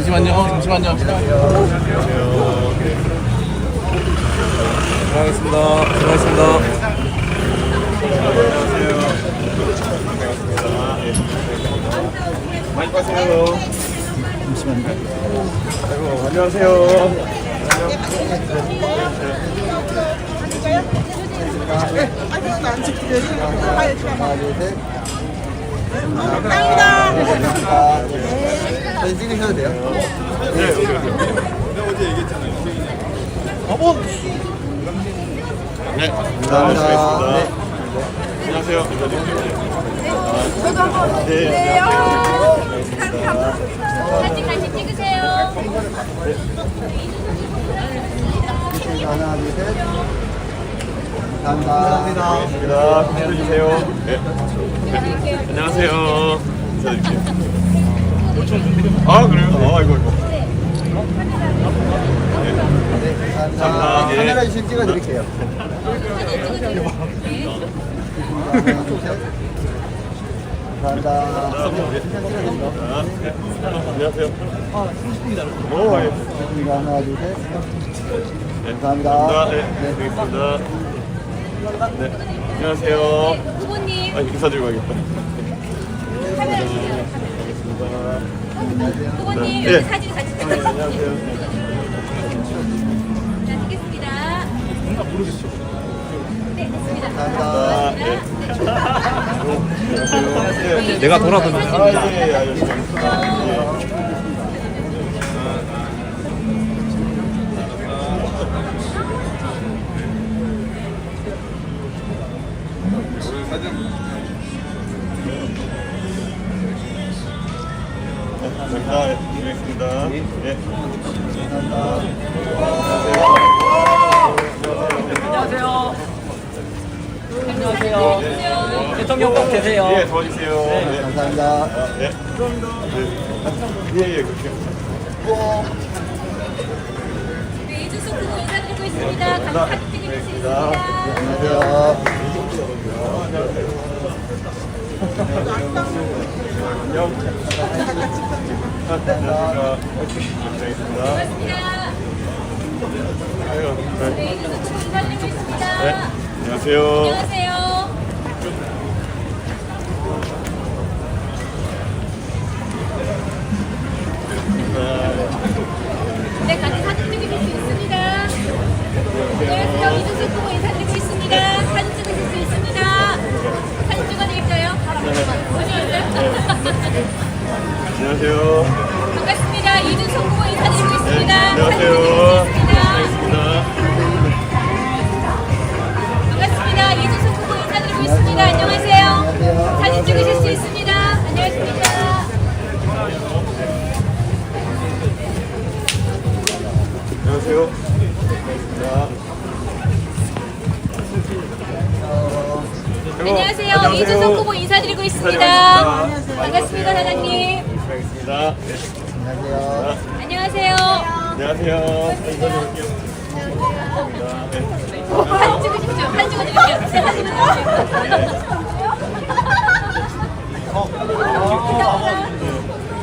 잠시만요. 들어가겠습니다. 많이 빠세요. 잠시만요. 아이고, 안녕하세요. 사진 찍으셔도 돼요. 네, 내가 어제 얘기했잖아요. 네, 감사합니다. 네. 안녕하세요. 저도 한번 네. 사진 같이 찍으세요. 하나, 둘, 셋. 감사합니다. 반갑습니다. 힘내주세요. 네. 네. 안녕하세요. 인사드릴게요. 아, 그래요? 아, 이거. 감사합니다. 예. 카메라 주시면 찍어드릴게요. 감사합니다. 안녕하세요. 오, 예. 하나, 둘, 셋. 감사합니다. 감사합니다. 네, 되겠습니다. 네, 안녕하세요. 후보님 아, 인사드리고 가겠다. 카메라 주세요. 후보님 네. 여기 사진 같이 찍으세요. 안녕하세요. 자, 찍겠습니다. 네, 됐습니다. 아, 네. 안녕하세요. 내가 돌아서 아, 예, 알겠습니다. 감사합니다. 드리겠습니다. 예. 안녕하세요. 대통령 꼭 되세요. 예, 도와주세요. 네. 감사합니다. 아, 예. 예, 예, 그렇게. 네, 이준석 후보 인사드리고 있습니다. 같이 사진 찍으실 수 있습니다. 안녕하세요. 안녕. 감사합니다. 알겠습니다. 고맙습니다. 아유, 네. 네, 이준석 후보 인사드리고 있습니다. 네. 안녕하세요. 안녕하세요. 네, 같이 사진 찍으실 수 있습니다. 안녕하세요. 이준석 후보 인사드리고 있습니다. 사진 찍으실 수 있습니다. 사진 찍어드릴까요? 안녕하세요. 반갑습니다. 이준석 후보 인사드리고 있습니다. 안녕하세요. 사진 찍으실 수 있습니다. 알겠습니다. 반갑습니다. 이준석 후보 인사드리고 있습니다. 안녕하세요. 사진 찍으실 수 있습니다. 안녕하십니까. 안녕하세요. 안녕하세요. 이준석 후보 인사드리고 있습니다. 반갑습니다, 사장님. 알겠습니다. 안녕하세요. 안녕하세요. 안녕하세요. 사진 찍으십시오. 사진 찍어드릴게요.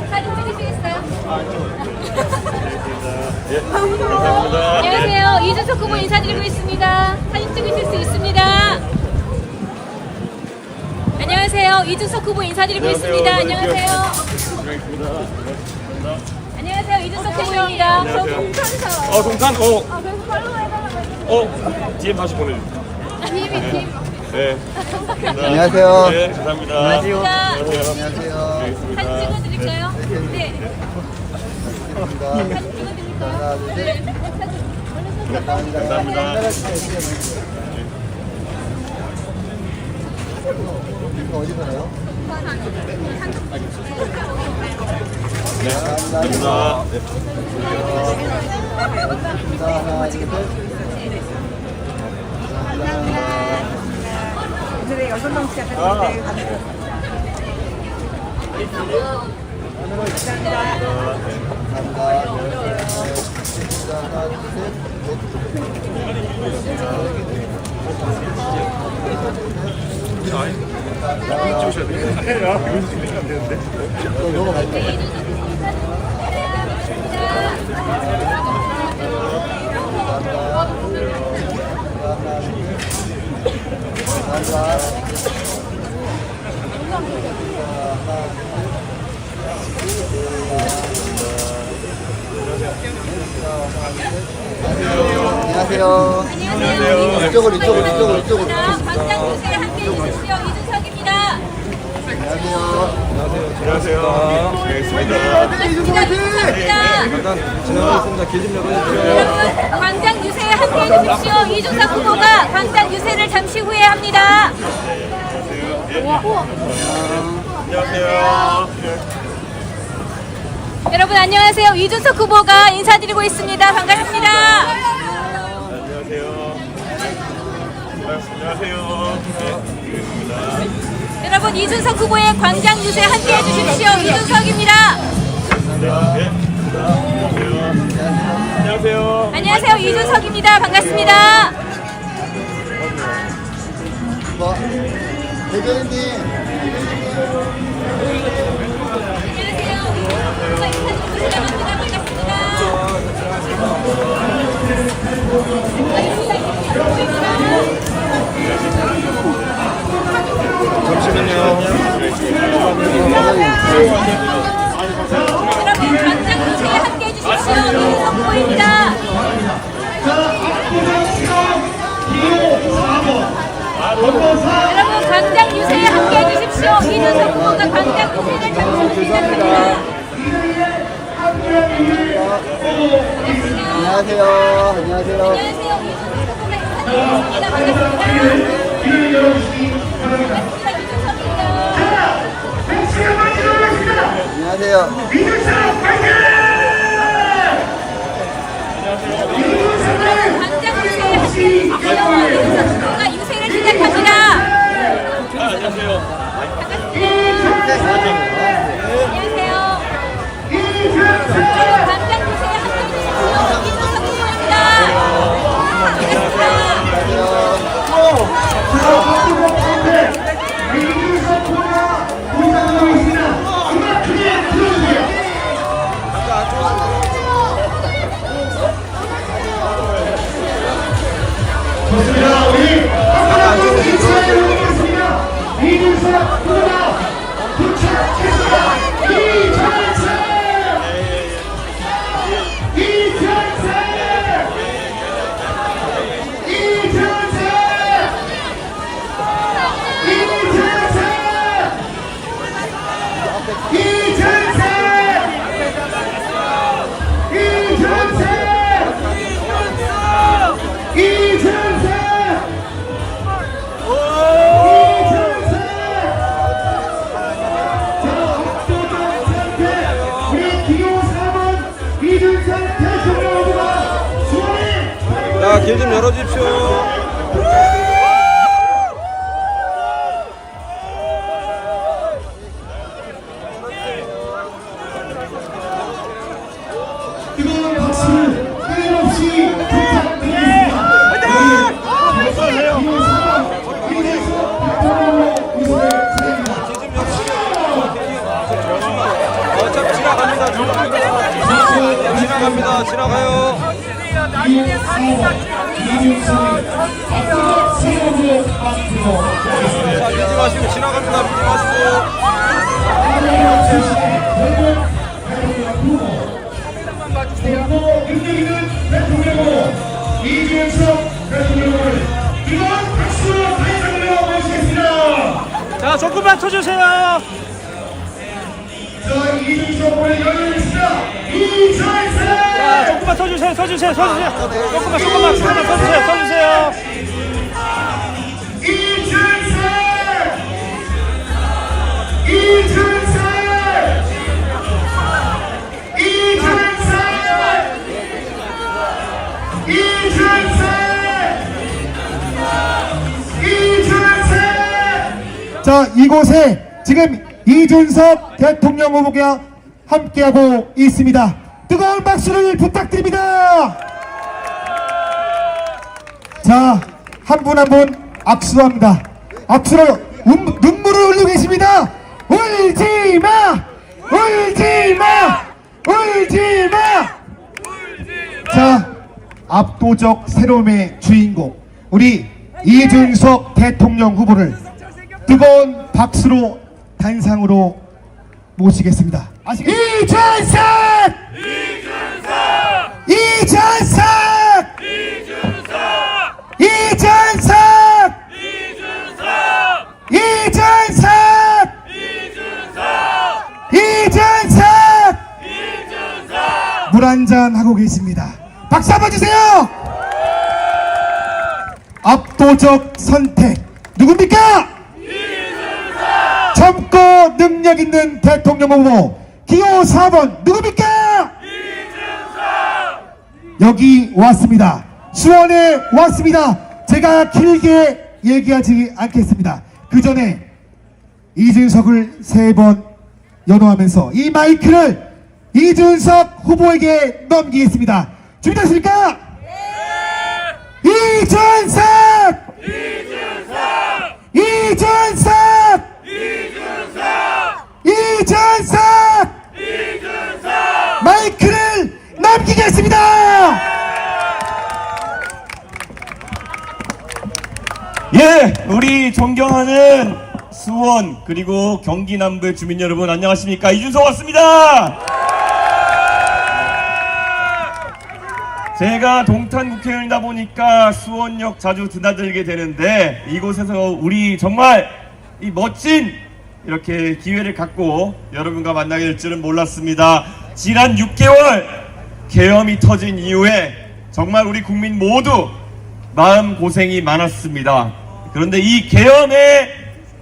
사진 찍으시겠어요? 예, 감사합니다. 안녕하세요. 이준석 후보 인사드리고 있습니다. 사진 찍으실 수 있습니다. 안녕하세요. 이준석 후보 인사드리고 있습니다. 안녕하세요. 안녕하세요. 이준석 후보입니다. 안녕하세요. 동탄, DM 다시 보내주세요. 네. 안녕하세요. 네, 감사합니다. 안녕하세요. 안녕하세요. 안녕하세요. 사진 찍어드릴까요? 네. 감사합니다. 사진 찍어드릴까요? 하나, 둘, 셋. 감사합니다. 감사합니다. 이거 어디 가나요? 네, 감사합니다. 네. 감사합니다. 하나, 둘, 셋. 오늘의 6명 시작했는데 네, 이준석 후보 인사드리고 있습니다. 안녕하세요. 안녕하세요. 이쪽으로. 광장 유세 함께 해주십시오. 이준석입니다. 안녕하세요. 안녕하세요. 반갑습니다. 반갑습니다. 이준석입니다. 지나가겠습니다. 길 좀 열어주세요. 여러분, 광장 유세에 함께 해주십시오. 이준석 후보가 광장 유세를 잠시 후에 합니다. 안녕하세요. 여러분 안녕하세요. 이준석 후보가 인사드리고 있습니다. 반갑습니다. 안녕하세요. 안녕하세요. 여러분 이준석 후보의 광장 유세 함께 해주십시오. 이준석입니다. 안녕하세요. 안녕하세요. 이준석입니다. 반갑습니다. 대변인님. 여러분 광장 유세에 함께 해주십시오. 이준석 후보입니다. 여러분 광장 유세에 함께 해주십시오. 이준석 후보가 광장 유세를 잠시 시작합니다. 안녕하세요. 안녕하세요. 이준석 후보가 인사드리겠습니다. 반갑습니다. 안녕하세요. 광장 유세에 함께 해주십시오. 이준석 후보가 유세를 시작합니다. 안녕하세요. 안녕하세요. 여러분 광장 유세에 함께 해주십시오. 이준석 후보입니다. 자, 길 좀 열어주십시오. 뜨거운 박수를 끊임없이 부탁드리겠습니다. 어차피 지나가요. 자, 밀지 마시고 지나갑니다. 밀지 마시고. 이준석 대통령을 뜨거운 박수로 환영하며 모시겠습니다. 자, 조금만 쳐주세요. 자, 이준석 후보의 열려있습니다. 이준석! 자, 조금만 쳐주세요. 조금만 쳐주세요. 이준석! 이준석! 이준석! 이준석! 이준석! 자, 이곳에 지금 이준석 대통령 후보가 함께하고 있습니다. 뜨거운 박수를 부탁드립니다. 자, 한 분 한 분 악수합니다. 악수로 눈물을 흘리고 계십니다. 울지마! 울지마! 울지마! 압도적 새로움의 주인공 우리 이준석 대통령 후보를 뜨거운 박수로 단상으로 모시겠습니다. 이준석! 이준석! 이준석! 이준석! 이준석! 물 한잔 하고 계십니다. 박수 한번 주세요. 압도적 선택 누굽니까? 젊고 능력 있는 대통령 후보 기호 4번 누굽니까? 여기 왔습니다. 수원에 왔습니다. 제가 길게 얘기하지 않겠습니다. 그 전에 이준석을 3번 연호하면서 이 마이크를 이준석 후보에게 넘기겠습니다. 준비됐습니까? 이준석! 이준석! 이준석! 마이크를 넘기겠습니다. 예, 우리 존경하는 수원 그리고 경기 남부의 주민 여러분 안녕하십니까? 이준석 왔습니다. 제가 동탄 국회의원이다 보니까 수원역 자주 드나들게 되는데 이곳에서 우리 정말 이 멋진 이렇게 기회를 갖고 여러분과 만나게 될 줄은 몰랐습니다. 지난 6개월 계엄이 터진 이후에 정말 우리 국민 모두 마음고생이 많았습니다. 그런데 이 계엄의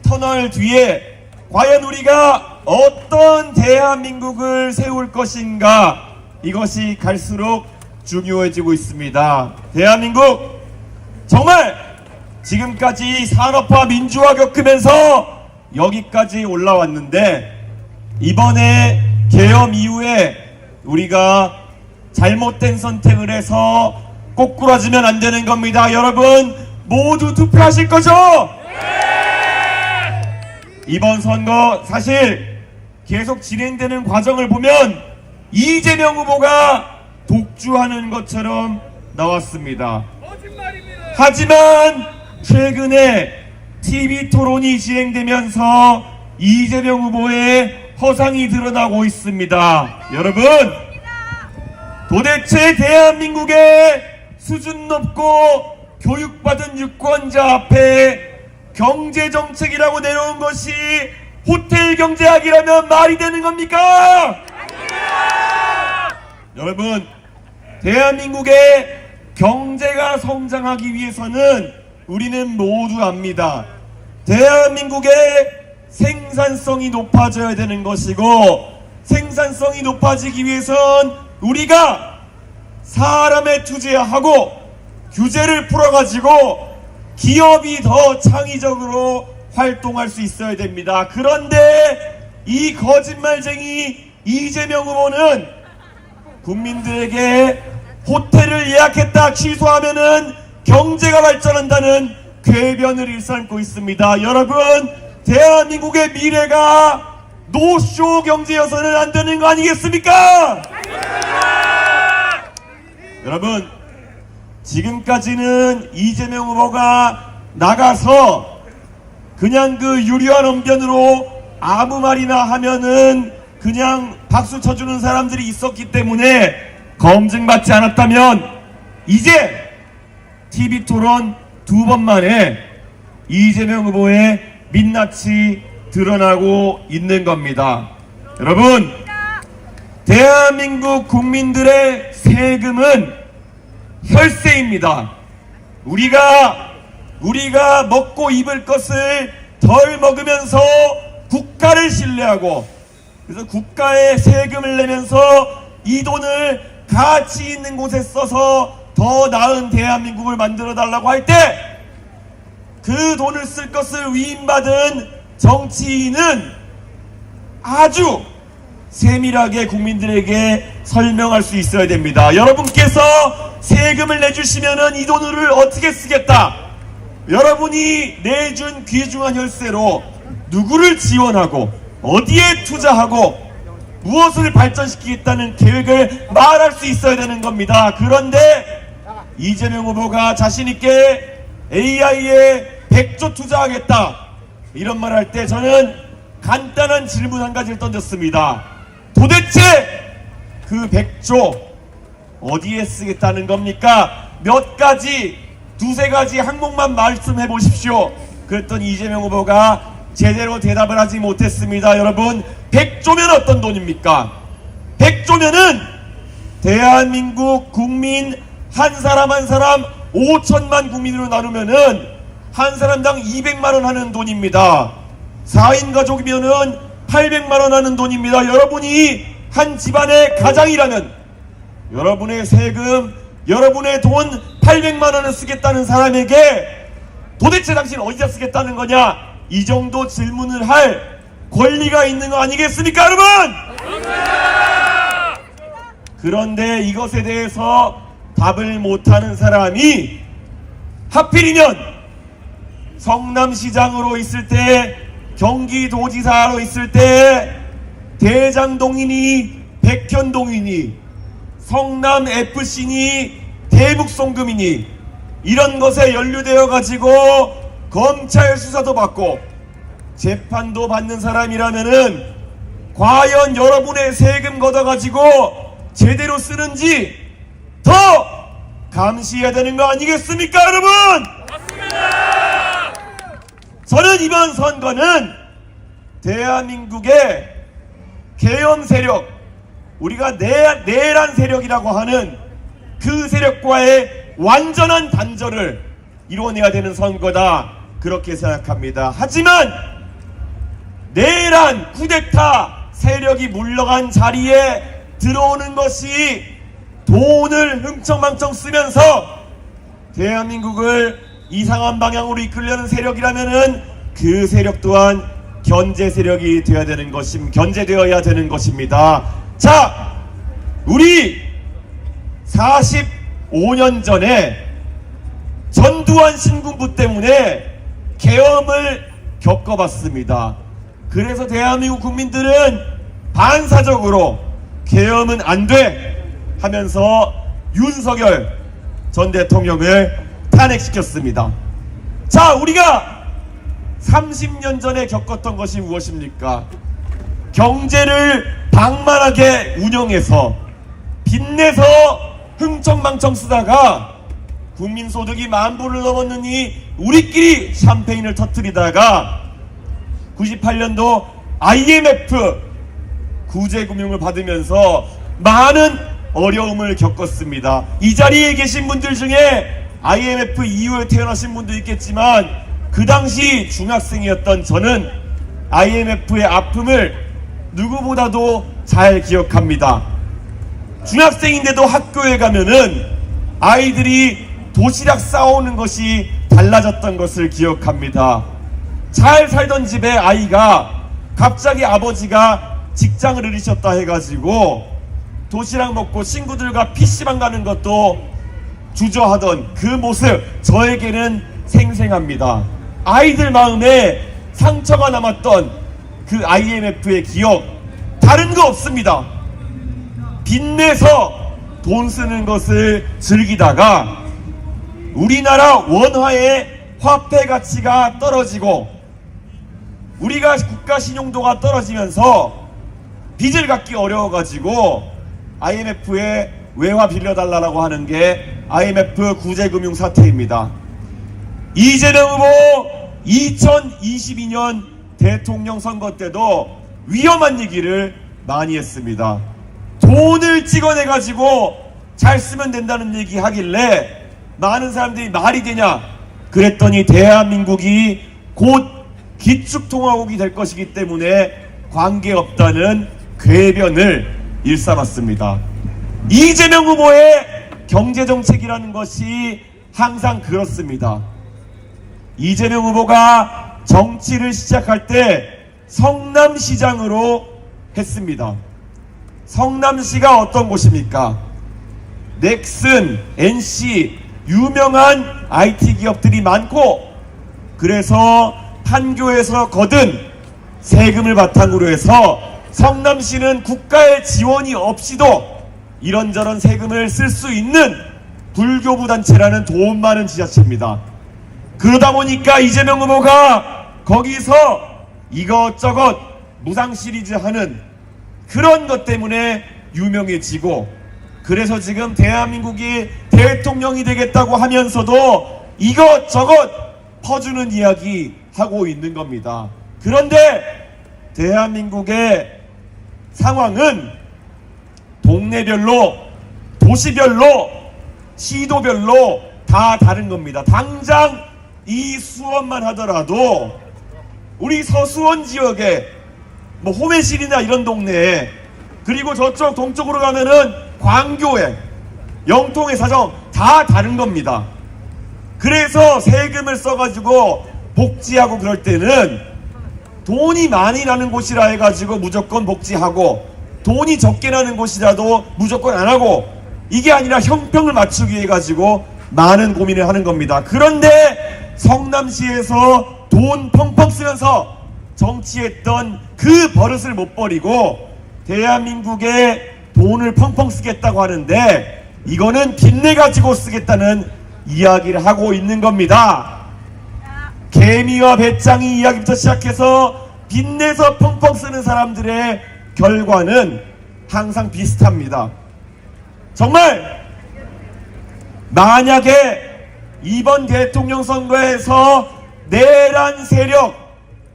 터널 뒤에 과연 우리가 어떤 대한민국을 세울 것인가 이것이 갈수록 중요해지고 있습니다. 대한민국 정말 지금까지 산업화 민주화 겪으면서 여기까지 올라왔는데 이번에 계엄 이후에 우리가 잘못된 선택을 해서 꼬꾸라지면 안 되는 겁니다. 여러분 모두 투표하실 거죠? 이번 선거 사실 계속 진행되는 과정을 보면 이재명 후보가 독주하는 것처럼 나왔습니다. 하지만 최근에 TV 토론이 진행되면서 이재명 후보의 허상이 드러나고 있습니다. 여러분 도대체 대한민국의 수준 높고 교육받은 유권자 앞에 경제정책이라고 내놓은 것이 호텔 경제학이라면 말이 되는 겁니까? 여러분 대한민국의 경제가 성장하기 위해서는 우리는 모두 압니다. 대한민국의 생산성이 높아져야 되는 것이고 생산성이 높아지기 위해선 우리가 사람에 투자하고 규제를 풀어가지고 기업이 더 창의적으로 활동할 수 있어야 됩니다. 그런데 이 거짓말쟁이 이재명 후보는 국민들에게 호텔을 예약했다 취소하면은 경제가 발전한다는 궤변을 일삼고 있습니다. 여러분 대한민국의 미래가 노쇼 경제여서는 안 되는 거 아니겠습니까? 여러분 지금까지는 이재명 후보가 나가서 그냥 그 유려한 언변으로 아무 말이나 하면은 그냥 박수 쳐주는 사람들이 있었기 때문에 검증받지 않았다면 이제 TV토론 2번 만에 이재명 후보의 민낯이 드러나고 있는 겁니다. 여러분 대한민국 국민들의 세금은 혈세입니다. 우리가 먹고 입을 것을 덜 먹으면서 국가를 신뢰하고 그래서 국가에 세금을 내면서 이 돈을 가치 있는 곳에 써서 더 나은 대한민국을 만들어 달라고 할 때 그 돈을 쓸 것을 위임받은 정치인은 아주 세밀하게 국민들에게 설명할 수 있어야 됩니다. 여러분께서 세금을 내주시면은 이 돈을 어떻게 쓰겠다, 여러분이 내준 귀중한 혈세로 누구를 지원하고 어디에 투자하고 무엇을 발전시키겠다는 계획을 말할 수 있어야 되는 겁니다. 그런데 이재명 후보가 자신있게 AI에 100조 투자하겠다 이런 말 할 때 저는 간단한 질문 한 가지를 던졌습니다. 도대체 그 100조 어디에 쓰겠다는 겁니까? 몇 가지, 두세 가지 항목만 말씀해 보십시오. 그랬더니 이재명 후보가 제대로 대답을 하지 못했습니다. 여러분, 100조면 어떤 돈입니까? 100조면은 대한민국 국민 한 사람 한 사람 5천만 국민으로 나누면은 한 사람당 200만 원 하는 돈입니다. 4인 가족이면은 800만 원 하는 돈입니다. 여러분이 한 집안의 가장이라면 여러분의 세금, 여러분의 돈 800만 원을 쓰겠다는 사람에게 도대체 당신 어디다 쓰겠다는 거냐? 이 정도 질문을 할 권리가 있는 거 아니겠습니까, 여러분? 그런데 이것에 대해서 답을 못하는 사람이 하필이면 성남시장으로 있을 때, 경기도지사로 있을 때 대장동이니 백현동이니 성남FC니 대북송금이니 이런 것에 연루되어 가지고 검찰 수사도 받고 재판도 받는 사람이라면은 과연 여러분의 세금 걷어가지고 제대로 쓰는지 더 감시해야 되는 거 아니겠습니까, 여러분? 맞습니다. 저는 이번 선거는 대한민국의 계엄 세력, 우리가 내란 세력이라고 하는 그 세력과의 완전한 단절을 이뤄내야 되는 선거다, 그렇게 생각합니다. 하지만 내란 쿠데타 세력이 물러간 자리에 들어오는 것이 돈을 흥청망청 쓰면서 대한민국을 이상한 방향으로 이끌려는 세력이라면은 그 세력 또한 견제 세력이 되어야 되는 견제되어야 되는 것입니다. 자, 우리 45년 전에 전두환 신군부 때문에 계엄을 겪어봤습니다. 그래서 대한민국 국민들은 반사적으로 계엄은 안 돼 하면서 윤석열 전 대통령을 탄핵시켰습니다. 자, 우리가 30년 전에 겪었던 것이 무엇입니까? 경제를 방만하게 운영해서 빚내서 흥청망청 쓰다가 국민소득이 10,000불을 넘었느니 우리끼리 샴페인을 터뜨리다가 98년도 IMF 구제금융을 받으면서 많은 어려움을 겪었습니다. 이 자리에 계신 분들 중에 IMF 이후에 태어나신 분도 있겠지만 그 당시 중학생이었던 저는 IMF의 아픔을 누구보다도 잘 기억합니다. 중학생인데도 학교에 가면은 아이들이 도시락 싸오는 것이 달라졌던 것을 기억합니다. 잘 살던 집에 아이가 갑자기 아버지가 직장을 잃으셨다 해가지고 도시락 먹고 친구들과 PC방 가는 것도 주저하던 그 모습, 저에게는 생생합니다. 아이들 마음에 상처가 남았던 그 IMF의 기억, 다른 거 없습니다. 빚내서 돈 쓰는 것을 즐기다가 우리나라 원화의 화폐 가치가 떨어지고 우리가 국가 신용도가 떨어지면서 빚을 갚기 어려워가지고 IMF에 외화 빌려달라고 하는 게 IMF 구제금융 사태입니다. 이재명 후보 2022년 대통령 선거 때도 위험한 얘기를 많이 했습니다. 돈을 찍어내가지고 잘 쓰면 된다는 얘기 하길래 많은 사람들이 말이 되냐 그랬더니 대한민국이 곧 기축통화국이 될 것이기 때문에 관계없다는 궤변을 일삼았습니다. 이재명 후보의 경제정책이라는 것이 항상 그렇습니다. 이재명 후보가 정치를 시작할 때 성남시장으로 했습니다. 성남시가 어떤 곳입니까? 넥슨, NC, 유명한 IT 기업들이 많고 그래서 판교에서 거둔 세금을 바탕으로 해서 성남시는 국가의 지원이 없이도 이런저런 세금을 쓸 수 있는 불교부 단체라는 돈 많은 지자체입니다. 그러다 보니까 이재명 후보가 거기서 이것저것 무상 시리즈 하는 그런 것 때문에 유명해지고, 그래서 지금 대한민국이 대통령이 되겠다고 하면서도 이것저것 퍼주는 이야기 하고 있는 겁니다. 그런데 대한민국의 상황은 동네별로, 도시별로, 시도별로 다 다른 겁니다. 당장 이 수원만 하더라도 우리 서수원 지역에 뭐 호매실이나 이런 동네에, 그리고 저쪽 동쪽으로 가면은 광교에, 영통의 사정 다 다른 겁니다. 그래서 세금을 써가지고 복지하고 그럴 때는 돈이 많이 나는 곳이라 해가지고 무조건 복지하고, 돈이 적게 나는 곳이라도 무조건 안 하고, 이게 아니라 형평을 맞추기 위해 가지고 많은 고민을 하는 겁니다. 그런데 성남시에서 돈 펑펑 쓰면서 정치했던 그 버릇을 못 버리고 대한민국에 돈을 펑펑 쓰겠다고 하는데, 이거는 빚내 가지고 쓰겠다는 이야기를 하고 있는 겁니다. 개미와 배짱이 이야기부터 시작해서 빚내서 펑펑 쓰는 사람들의 결과는 항상 비슷합니다. 정말 만약에 이번 대통령 선거에서 내란 세력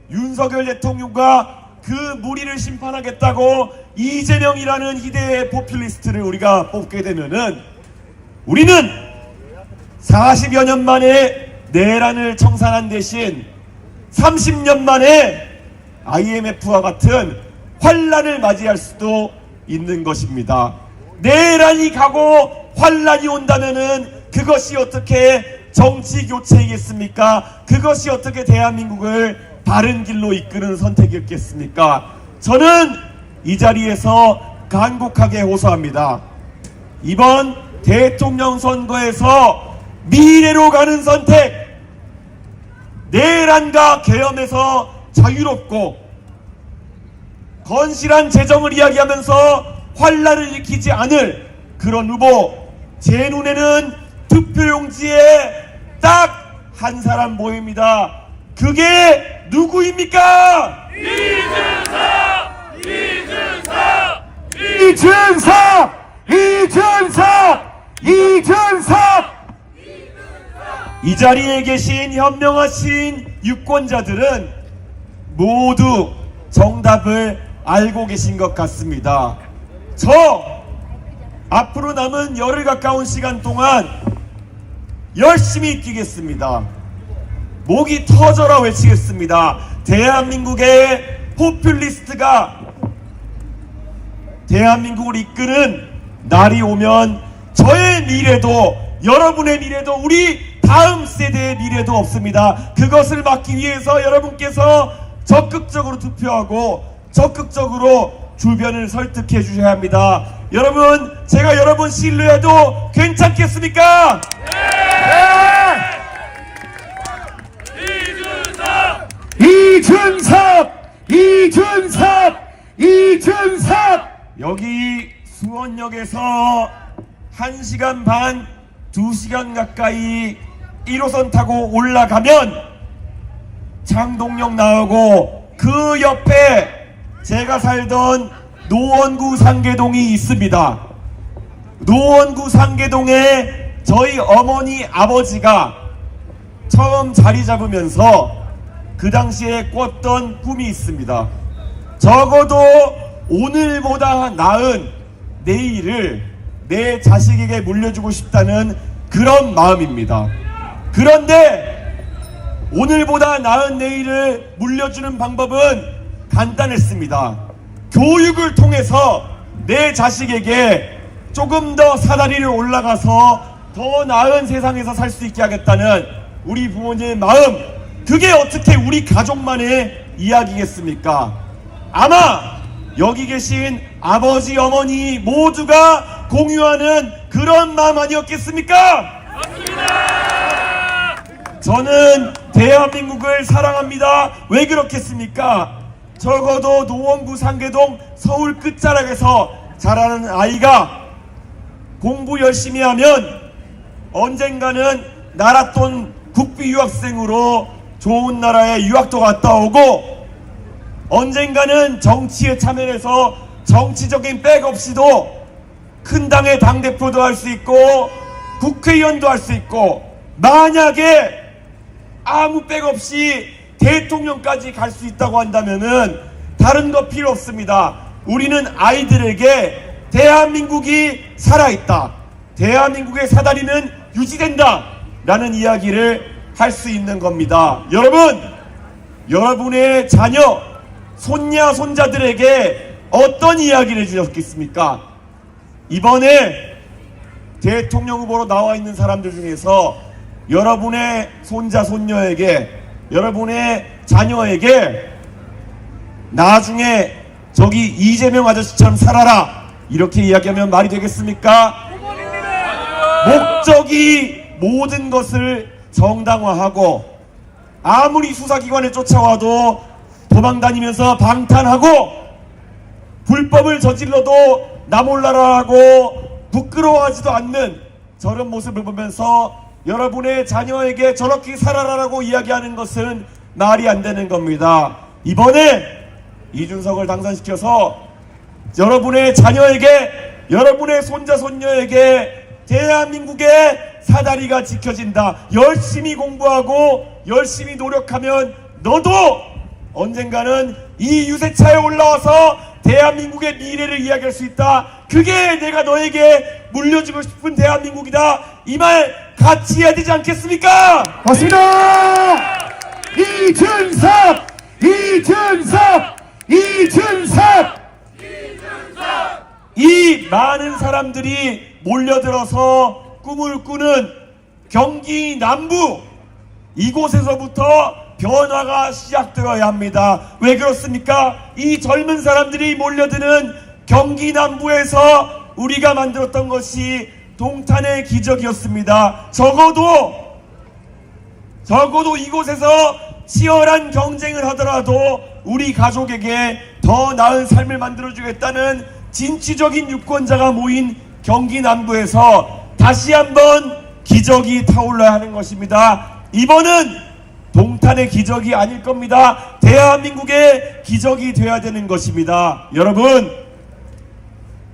윤석열 대통령과 그 무리를 심판하겠다고 이재명이라는 희대의 포퓰리스트를 우리가 뽑게 되면은, 우리는 40여 년 만에 내란을 청산한 대신 30년 만에 IMF와 같은 환란을 맞이할 수도 있는 것입니다. 내란이 가고 환란이 온다면은 그것이 어떻게 정치 교체이겠습니까? 그것이 어떻게 대한민국을 바른 길로 이끄는 선택이었겠습니까? 저는 이 자리에서 간곡하게 호소합니다. 이번 대통령 선거에서 미래로 가는 선택, 내란과 계엄에서 자유롭고 건실한 재정을 이야기하면서 환란을 일으키지 않을 그런 후보, 제 눈에는 투표용지에 딱 한 사람 보입니다. 그게 누구입니까? 이준석! 이 자리에 계신 현명하신 유권자들은 모두 정답을 알고 계신 것 같습니다. 저 앞으로 남은 열흘 가까운 시간 동안 열심히 뛰겠습니다. 목이 터져라 외치겠습니다. 대한민국의 포퓰리스트가 대한민국을 이끄는 날이 오면 저의 미래도, 여러분의 미래도, 우리 다음 세대의 미래도 없습니다. 그것을 막기 위해서 여러분께서 적극적으로 투표하고 적극적으로 주변을 설득해 주셔야 합니다. 여러분, 제가 여러분 신뢰해도 괜찮겠습니까? 이준석! 여기 수원역에서 1시간 반, 2시간 가까이 1호선 타고 올라가면 창동역 나오고 그 옆에 제가 살던 노원구 상계동이 있습니다. 노원구 상계동에 저희 어머니 아버지가 처음 자리 잡으면서 그 당시에 꿨던 꿈이 있습니다. 적어도 오늘보다 나은 내일을 내 자식에게 물려주고 싶다는 그런 마음입니다. 그런데 오늘보다 나은 내일을 물려주는 방법은 간단했습니다. 교육을 통해서 내 자식에게 조금 더 사다리를 올라가서 더 나은 세상에서 살 수 있게 하겠다는 우리 부모님의 마음, 그게 어떻게 우리 가족만의 이야기겠습니까? 아마 여기 계신 아버지, 어머니 모두가 공유하는 그런 마음 아니었겠습니까? 맞습니다! 저는 대한민국을 사랑합니다. 왜 그렇겠습니까? 적어도 노원구 상계동 서울 끝자락에서 자라는 아이가 공부 열심히 하면 언젠가는 나라 돈 국비 유학생으로 좋은 나라에 유학도 갔다 오고, 언젠가는 정치에 참여해서 정치적인 백 없이도 큰 당의 당대표도 할 수 있고 국회의원도 할 수 있고, 만약에 아무 백 없이 대통령까지 갈 수 있다고 한다면은 다른 거 필요 없습니다. 우리는 아이들에게 대한민국이 살아있다, 대한민국의 사다리는 유지된다 라는 이야기를 할 수 있는 겁니다. 여러분, 여러분의 자녀, 손냐, 손자들에게 어떤 이야기를 해주셨겠습니까? 이번에 대통령 후보로 나와 있는 사람들 중에서 여러분의 손자, 손녀에게, 여러분의 자녀에게 나중에 저기 이재명 아저씨처럼 살아라 이렇게 이야기하면 말이 되겠습니까? 목적이 모든 것을 정당화하고, 아무리 수사기관에 쫓아와도 도망다니면서 방탄하고 불법을 저질러도 나 몰라라 하고 부끄러워하지도 않는 저런 모습을 보면서 여러분의 자녀에게 저렇게 살아라라고 이야기하는 것은 말이 안 되는 겁니다. 이번에 이준석을 당선시켜서 여러분의 자녀에게, 여러분의 손자 손녀에게 대한민국의 사다리가 지켜진다, 열심히 공부하고 열심히 노력하면 너도 언젠가는 이 유세차에 올라와서 대한민국의 미래를 이야기할 수 있다, 그게 내가 너에게 물려주고 싶은 대한민국이다, 이 말 같이 해야 되지 않겠습니까? 맞습니다. 이준석, 이준석, 이준석. 이 많은 사람들이 몰려들어서 꿈을 꾸는 경기 남부, 이곳에서부터 변화가 시작되어야 합니다. 왜 그렇습니까? 이 젊은 사람들이 몰려드는 경기 남부에서 우리가 만들었던 것이 동탄의 기적이었습니다. 적어도 이곳에서 치열한 경쟁을 하더라도 우리 가족에게 더 나은 삶을 만들어주겠다는 진취적인 유권자가 모인 경기 남부에서 다시 한번 기적이 타올라야 하는 것입니다. 이번은 동탄의 기적이 아닐 겁니다. 대한민국의 기적이 되어야 되는 것입니다. 여러분,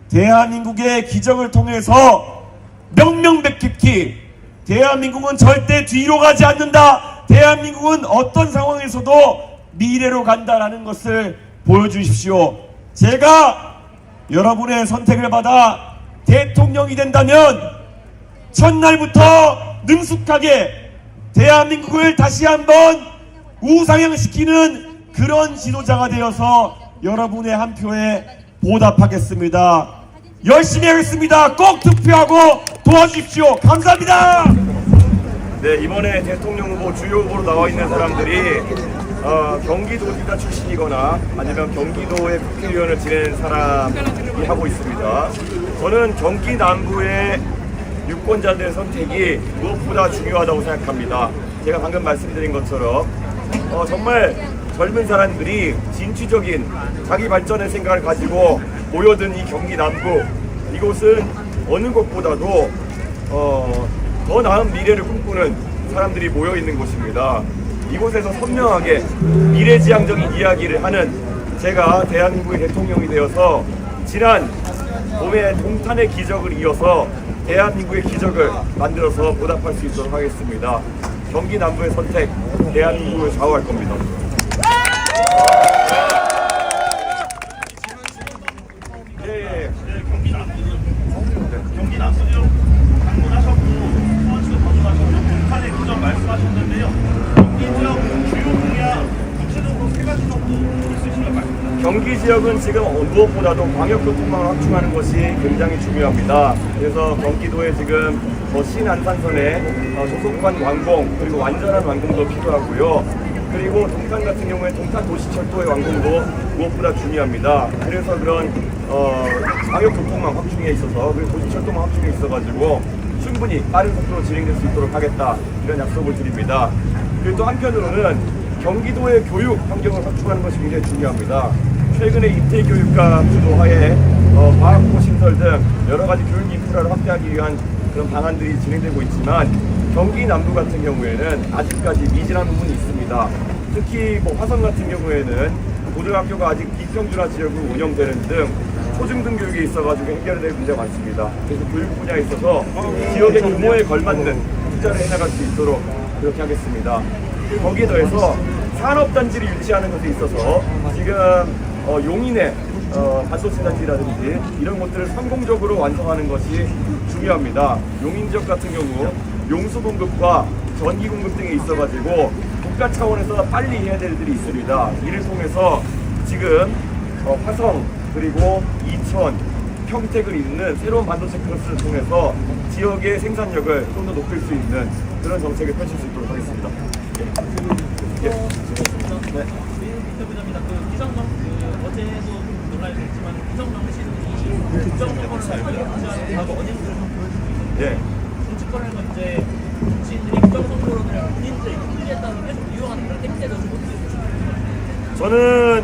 대한민국의 기적을 통해서 명명백백히 대한민국은 절대 뒤로 가지 않는다, 대한민국은 어떤 상황에서도 미래로 간다라는 것을 보여주십시오. 제가 여러분의 선택을 받아 대통령이 된다면 첫날부터 능숙하게 대한민국을 다시 한번 우상향시키는 그런 지도자가 되어서 여러분의 한 표에 보답하겠습니다. 열심히 하겠습니다. 꼭 투표하고 도와주십시오. 감사합니다. 네, 이번에 대통령 후보, 주요 후보로 나와 있는 사람들이 경기도지사 출신이거나 아니면 경기도의 국회의원을 지낸 사람이 하고 있습니다. 저는 경기 남부의 유권자들의 선택이 무엇보다 중요하다고 생각합니다. 제가 방금 말씀드린 것처럼 정말 젊은 사람들이 진취적인 자기 발전의 생각을 가지고 모여든 이 경기 남부, 이곳은 어느 곳보다도 더 나은 미래를 꿈꾸는 사람들이 모여 있는 곳입니다. 이곳에서 선명하게 미래지향적인 이야기를 하는 제가 대한민국의 대통령이 되어서 지난 봄에 동탄의 기적을 이어서 대한민국의 기적을 만들어서 보답할 수 있도록 하겠습니다. 경기 남부의 선택, 대한민국을 좌우할 겁니다. 예. 경기 남부지역 방문하셨고 수원시도 방문하셨고 북한의 기적 말씀하셨는데요. 경기 지역 주요 분야 구체적으로 세 가지 정도 있으시면 말씀하세요. 경기 지역은 지금 무엇보다도 광역교통망을 확충하는 것이 굉장히 중요합니다. 그래서 경기도에 지금 신안산선의 조속한 완공, 그리고 완전한 완공도 필요하고요. 그리고 동탄 같은 경우에 동탄 도시철도의 완공도 무엇보다 중요합니다. 그래서 그런 광역교통망 확충에 있어서, 그리고 도시철도망 확충에 있어가지고 충분히 빠른 속도로 진행될 수 있도록 하겠다, 이런 약속을 드립니다. 그리고 또 한편으로는 경기도의 교육 환경을 확충하는 것이 굉장히 중요합니다. 최근에 임대교육과 주도하에 과학고 신설 등 여러 가지 교육 인프라를 확대하기 위한 그런 방안들이 진행되고 있지만 경기 남부 같은 경우에는 아직까지 미진한 부분이 있습니다. 특히 뭐 화성 같은 경우에는 고등학교가 아직 비평준화 지역으로 운영되는 등 초중등 교육에 있어가지고 해결될 문제가 많습니다. 그래서 교육 분야에 있어서 지역의 규모에 걸맞는 투자를 해나갈 수 있도록 그렇게 하겠습니다. 거기에 더해서 산업단지를 유치하는 것에 있어서 지금 용인의 반도체 단지라든지 이런 것들을 성공적으로 완성하는 것이 중요합니다. 용인 지역 같은 경우 용수 공급과 전기 공급 등에 있어가지고 국가 차원에서 빨리 해야 될 일들이 있습니다. 이를 통해서 지금 화성 그리고 이천, 평택을 잇는 새로운 반도체 클러스를 통해서 지역의 생산력을 좀 더 높일 수 있는 그런 정책을 펼칠 수 있도록 하겠습니다. 네. 어제도 논란이 됐지만 부정명시론이 부정명을 알고 언행들을 보여주고 예. 정치권의 문제 정치인들이 부정선거론을 본인들의 유리했다는 계속 이용하는 그런 행태도 좀 어떻게 보십니까? 저는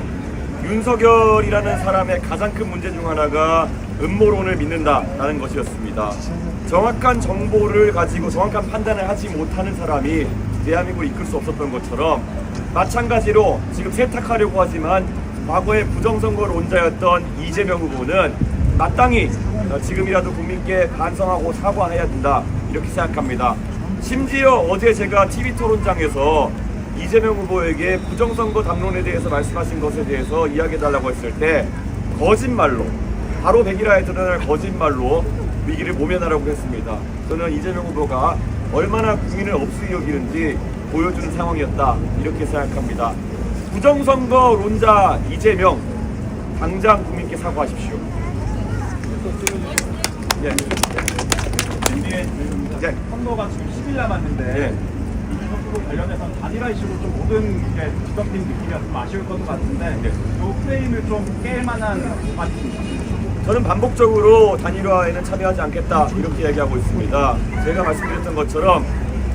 윤석열이라는 사람의 가장 큰 문제 중 하나가 음모론을 믿는다라는 것이었습니다. 정확한 정보를 가지고 정확한 판단을 하지 못하는 사람이 대한민국을 이끌 수 없었던 것처럼 마찬가지로 지금 세탁하려고 하지만 과거의 부정선거론자였던 이재명 후보는 마땅히 지금이라도 국민께 반성하고 사과해야 된다 이렇게 생각합니다. 심지어 어제 제가 TV토론장에서 이재명 후보에게 부정선거 담론에 대해서 말씀하신 것에 대해서 이야기해달라고 했을 때 거짓말로 바로 백일화에 드러날 거짓말로 위기를 모면하라고 했습니다. 저는 이재명 후보가 얼마나 국민을 업수히 여기는지 보여주는 상황이었다 이렇게 생각합니다. 부정선거론자 이재명 당장 국민께 사과하십시오. 예. 이제 선거가 지금 10일 남았는데 예. 이 선거 관련해서는 단일화 이슈로 좀 모든 게 뒤덮인 느낌이 좀 아쉬울 것 같은데 이 프레임을 좀 깰 만한 말이 있습니다. 저는 반복적으로 단일화에는 참여하지 않겠다 이렇게 얘기하고 있습니다. 제가 말씀드렸던 것처럼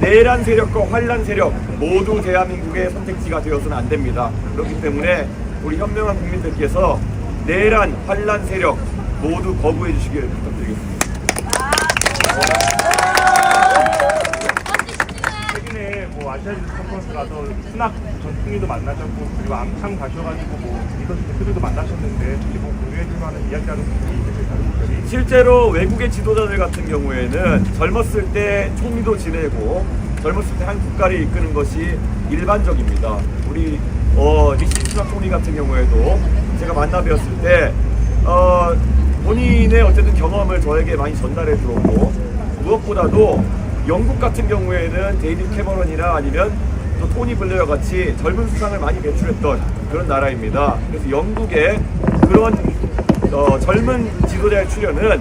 내란 세력과 환란 세력 모두 대한민국의 선택지가 되어서는 안 됩니다. 그렇기 때문에 우리 현명한 국민들께서 내란 환란 세력 모두 거부해 주시길 부탁드리겠습니다. 최근에 뭐 아시아인 컨퍼런스 가서 스낙 전 총리도 만나셨고 그리고 암창 가셔가지고 뭐 리더십 대표들도 만나셨는데 혹시 뭐 공유해줄 만한 이야기하는 부분이 있으실까요? 실제로 외국의 지도자들 같은 경우에는 젊었을 때 총리도 지내고 젊었을 때 한 국가를 이끄는 것이 일반적입니다. 우리 리시 수낙 총리 같은 경우에도 제가 만나 뵈었을 때 본인의 어쨌든 경험을 저에게 많이 전달해 주었고 무엇보다도 영국 같은 경우에는 데이비드 캐머런이나 아니면 또 토니 블레어 같이 젊은 수상을 많이 배출했던 그런 나라입니다. 그래서 영국의 그런 젊은 지도자의 출현은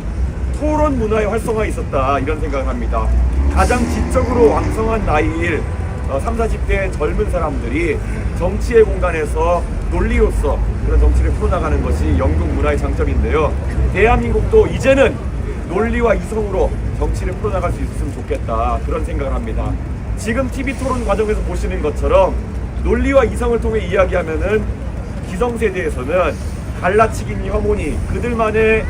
토론 문화의 활성화에 있었다 이런 생각을 합니다. 가장 지적으로 왕성한 나이일 30, 40대의 젊은 사람들이 정치의 공간에서 논리로서 그런 정치를 풀어나가는 것이 영국 문화의 장점인데요. 대한민국도 이제는 논리와 이성으로 정치를 풀어나갈 수 있었으면 좋겠다 그런 생각을 합니다. 지금 TV토론 과정에서 보시는 것처럼 논리와 이성을 통해 이야기하면은 기성세대에서는 갈라치기니 혐오니 그들만의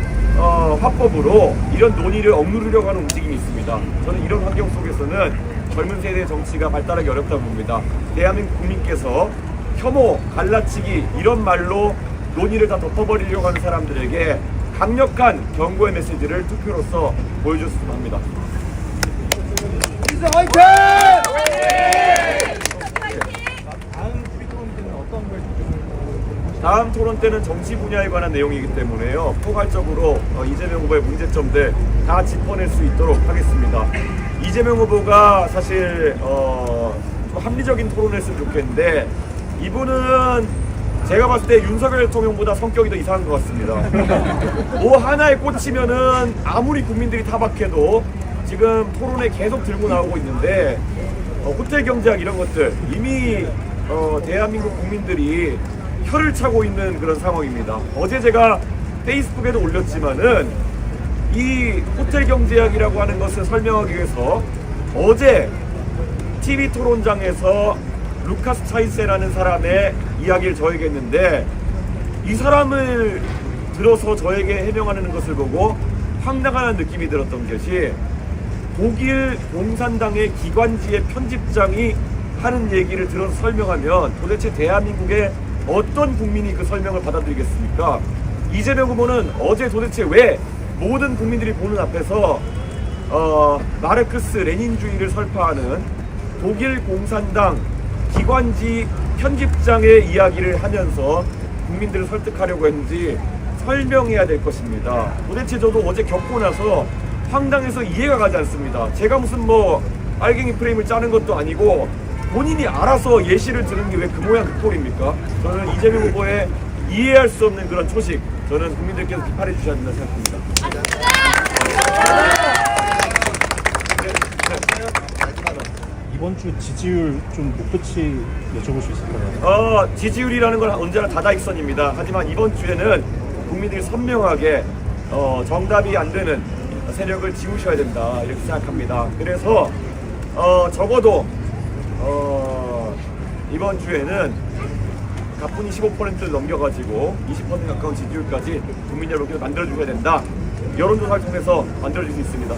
화법으로 이런 논의를 억누르려고 하는 움직임이 있습니다. 저는 이런 환경 속에서는 젊은 세대의 정치가 발달하기 어렵다고 봅니다. 대한민국 국민께서 혐오, 갈라치기 이런 말로 논의를 다 덮어버리려고 하는 사람들에게 강력한 경고의 메시지를 투표로서 보여줬으면 합니다. 다음 토론 때는 정치 분야에 관한 내용이기 때문에요. 포괄적으로 이재명 후보의 문제점들 다 짚어낼 수 있도록 하겠습니다. 이재명 후보가 사실 좀 합리적인 토론을 했으면 좋겠는데 이분은 제가 봤을 때 윤석열 대통령보다 성격이 더 이상한 것 같습니다. 뭐 하나에 꽂히면은 아무리 국민들이 타박해도 지금 토론에 계속 들고 나오고 있는데 호텔 경제학 이런 것들 이미 대한민국 국민들이 혀를 차고 있는 그런 상황입니다. 어제 제가 페이스북에도 올렸지만은 이 호텔 경제학이라고 하는 것을 설명하기 위해서 어제 TV 토론장에서 루카스 차이세라는 사람의 이야기를 저에게 했는데 이 사람을 들어서 저에게 해명하는 것을 보고 황당한 느낌이 들었던 것이 독일 공산당의 기관지의 편집장이 하는 얘기를 들어서 설명하면 도대체 대한민국의 어떤 국민이 그 설명을 받아들이겠습니까? 이재명 후보는 어제 도대체 왜 모든 국민들이 보는 앞에서 마르크스 레닌주의를 설파하는 독일 공산당 기관지 편집장의 이야기를 하면서 국민들을 설득하려고 했는지 설명해야 될 것입니다. 도대체 저도 어제 겪고 나서 황당해서 이해가 가지 않습니다. 제가 무슨 뭐 빨갱이 프레임을 짜는 것도 아니고 본인이 알아서 예시를 들은 게 왜 그 모양 그 꼴입니까? 저는 이재명 후보의 이해할 수 없는 그런 초식, 저는 국민들께서 비판해 주셔야 된다고 생각합니다. 이번 주 지지율 좀 목표치 여쭤볼 수 있을까요? 지지율이라는 건 언제나 다다익선입니다. 하지만 이번 주에는 국민들이 선명하게 정답이 안 되는 세력을 지우셔야 된다 이렇게 생각합니다. 그래서 적어도 이번 주에는 가뿐히 15%를 넘겨가지고 20% 가까운 지지율까지 국민 여러분께서 만들어주셔야 된다. 여론조사를 통해서 만들어줄 수 있습니다.